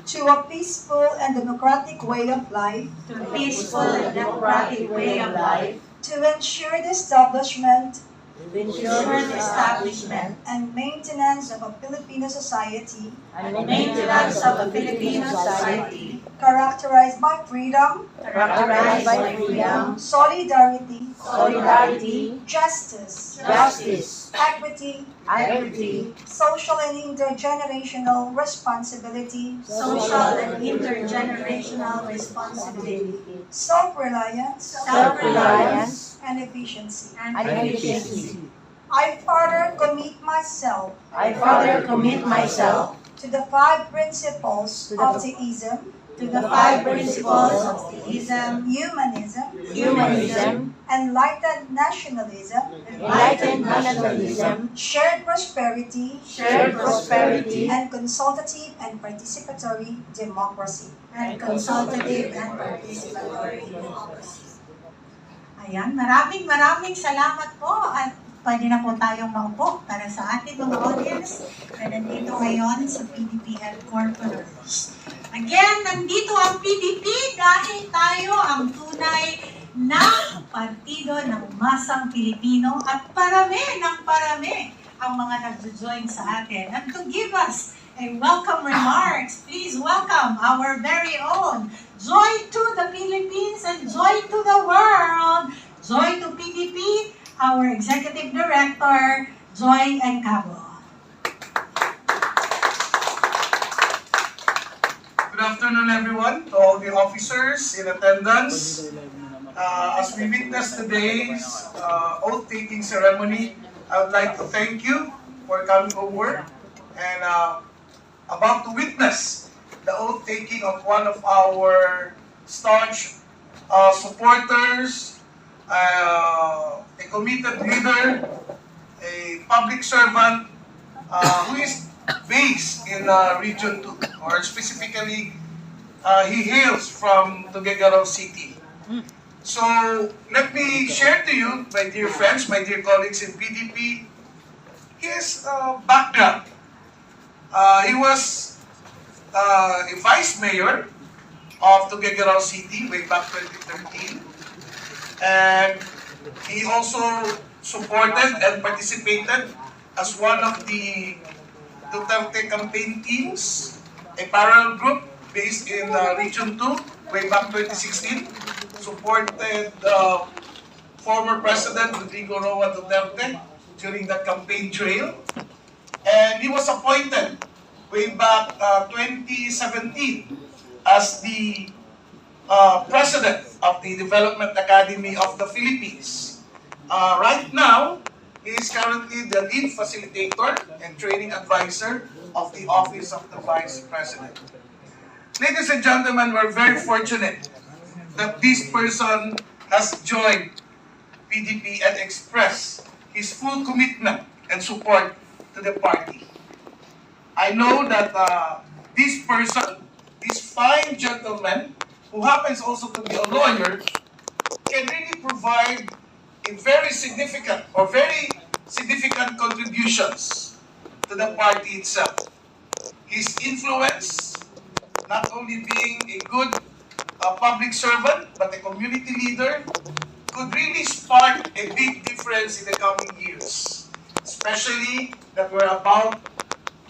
to a peaceful and democratic way of life, to a peaceful and democratic way of life, to ensure the establishment to ensure the establishment and maintenance of a Filipino society and maintenance of a Filipino society characterized by freedom, characterized by freedom, solidarity, solidarity, justice, justice, equity, equity, social and intergenerational responsibility, social and intergenerational responsibility, self-reliance, self-reliance, and efficiency. and efficiency. I further commit myself I further commit myself to the 5 principles To the- of theism, to the 5 principles of theism, humanism, humanism, enlightened nationalism, enlightened nationalism, shared prosperity, shared prosperity, and consultative and participatory democracy. and consultative and participatory democracy. Ayan, maraming salamat po at pwede na po tayong maupo para sa ating mga audience na nandito ngayon sa PDP headquarters. Again, nandito ang PDP dahil tayo ang tunay na partido ng masang Pilipino at parami ang mga nag-join sa atin. And to give us a welcome remarks, please welcome our very own Joy to the Philippines and Joy to the world, Joy to PDP, our Executive Director, Joy Encabo. Good afternoon, everyone, to all the officers in attendance. As we witness today's oath-taking ceremony, I would like to thank you for coming over and about to witness the oath-taking of one of our staunch supporters, a committed leader, a public servant who is based in Region 2, or specifically, he hails from Tuguegarao City. So, let me share to you, my dear friends, my dear colleagues in PDP, his background. He was a vice mayor of Tuguegarao City way back 2013. And he also supported and participated as one of the Duterte campaign teams, a parallel group based in Region 2 way back 2016, supported former President Rodrigo Roa Duterte during the campaign trail. And he was appointed way back 2017 as the President of the Development Academy of the Philippines. Right now, he is currently the lead facilitator and training advisor of the Office of the Vice President. Ladies and gentlemen, we're very fortunate that this person has joined PDP and expressed his full commitment and support to the party. I know that this person, this fine gentleman, who happens also to be a lawyer, can really provide a very significant contributions to the party itself. His influence, not only being a good public servant, but a community leader, could really spark a big difference in the coming years. Especially that we're about